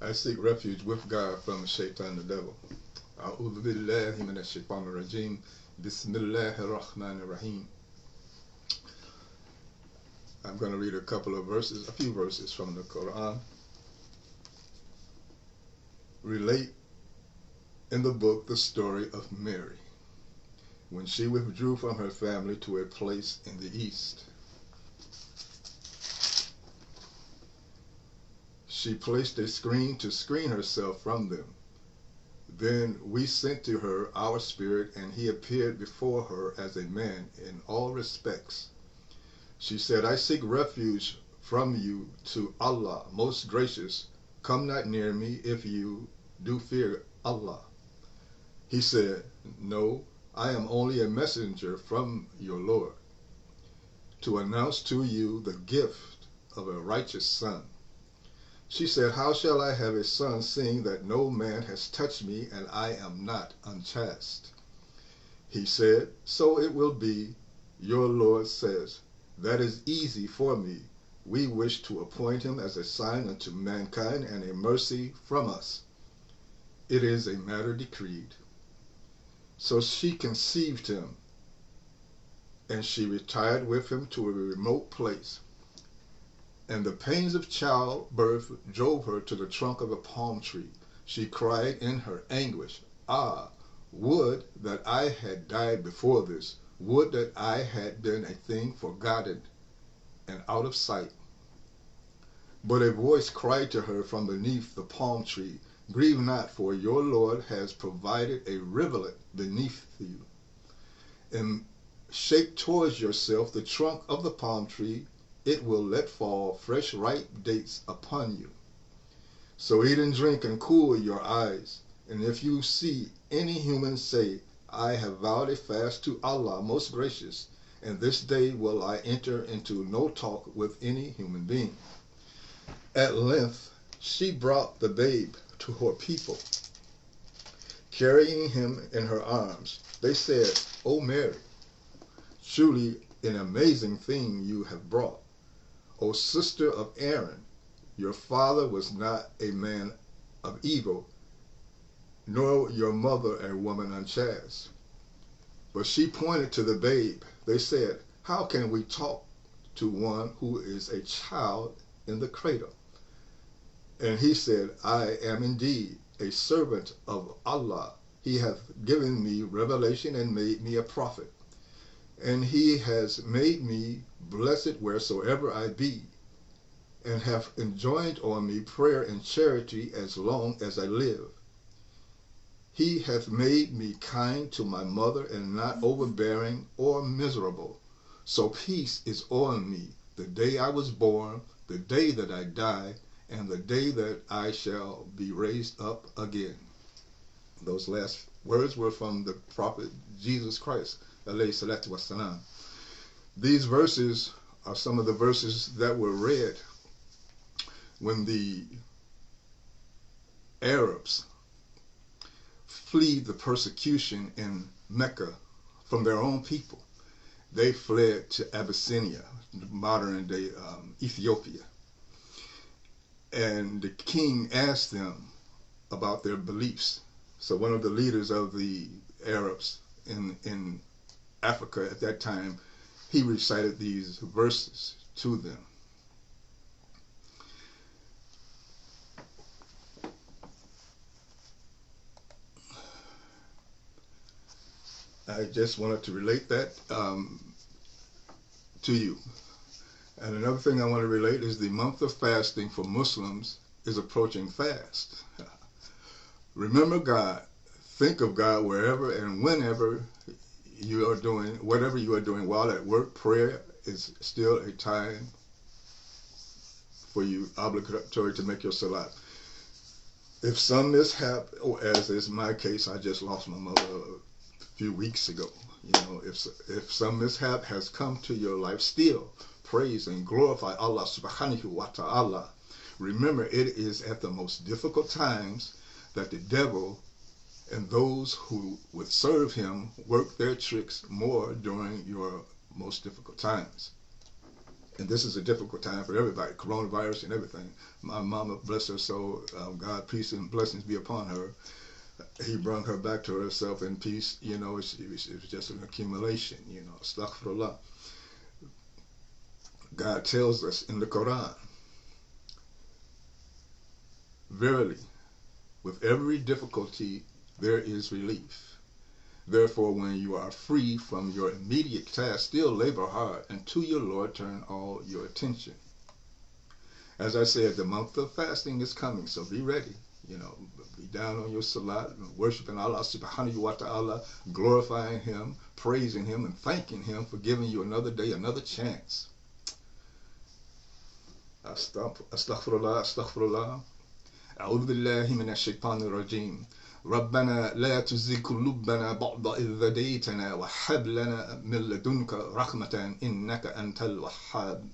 I seek refuge with God from the shaitan, the devil. A'udhu billahi minash shaitanir rajim. Bismillahir rahmanir rahim. I'm going to read a few verses from the Quran. Relate in the book the story of Mary, when she withdrew from her family to a place in the east. She placed a screen to screen herself from them. Then we sent to her our spirit, and he appeared before her as a man in all respects. She said, I seek refuge from you to Allah, most gracious. Come not near me if you do fear Allah. He said, no, I am only a messenger from your Lord, to announce to you the gift of a righteous son. She said, how shall I have a son, seeing that no man has touched me, and I am not unchaste? He said, so it will be. Your Lord says, that is easy for me. We wish to appoint him as a sign unto mankind and a mercy from us. It is a matter decreed. So she conceived him, and she retired with him to a remote place. And the pains of childbirth drove her to the trunk of a palm tree. She cried in her anguish, ah, would that I had died before this. Would that I had been a thing forgotten and out of sight. But a voice cried to her from beneath the palm tree, grieve not, for your Lord has provided a rivulet beneath you. And shake towards yourself the trunk of the palm tree. It will let fall fresh ripe dates upon you. So eat and drink and cool your eyes. And if you see any human, say, I have vowed a fast to Allah most gracious, and this day will I enter into no talk with any human being. At length she brought the babe to her people, carrying him in her arms. They said, O Mary, truly an amazing thing you have brought. O sister of Aaron, your father was not a man of evil, nor your mother a woman unchaste. But she pointed to the babe. They said, how can we talk to one who is a child in the cradle? And he said, I am indeed a servant of Allah. He hath given me revelation and made me a prophet. And he has made me blessed wheresoever I be, and hath enjoined on me prayer and charity as long as I live. He hath made me kind to my mother, and not overbearing or miserable. So peace is on me the day I was born, the day that I die, and the day that I shall be raised up again. Those last words were from the prophet Jesus Christ, alayhi salatu wassalam. These verses are some of the verses that were read when the Arabs fled the persecution in Mecca from their own people. They fled to Abyssinia, modern day Ethiopia. And the king asked them about their beliefs. So one of the leaders of the Arabs in Africa at that time, he recited these verses to them. I just wanted to relate that to you. And another thing I want to relate is the month of fasting for Muslims is approaching fast. Remember God. Think of God wherever and whenever you are doing, whatever you are doing while at work. Prayer is still a time for you, obligatory to make your salat. If some mishap, or as is my case, I just lost my mother a few weeks ago. You know, if some mishap has come to your life, still praise and glorify Allah subhanahu wa ta'ala. Remember, it is at the most difficult times that the devil and those who would serve him work their tricks more during your most difficult times. And this is a difficult time for everybody, coronavirus and everything. My mama, bless her soul, God, peace and blessings be upon her. He brought her back to herself in peace. You know, it was just an accumulation, you know, astaghfirullah. God tells us in the Quran, verily, with every difficulty there is relief. Therefore, when you are free from your immediate task, still labor hard, and to your Lord turn all your attention. As I said, the month of fasting is coming, so be ready. You know, be down on your salat, worshiping Allah subhanahu wa ta'ala, glorifying Him, praising Him, and thanking Him for giving you another day, another chance. Astaghfirullah, astaghfirullah. أعوذ بالله من الشيطان الرجيم. ربنا لا تزغ قلوبنا بعد إذ هديتنا وهب لنا من لدنك رحمة إنك أنت الوهاب.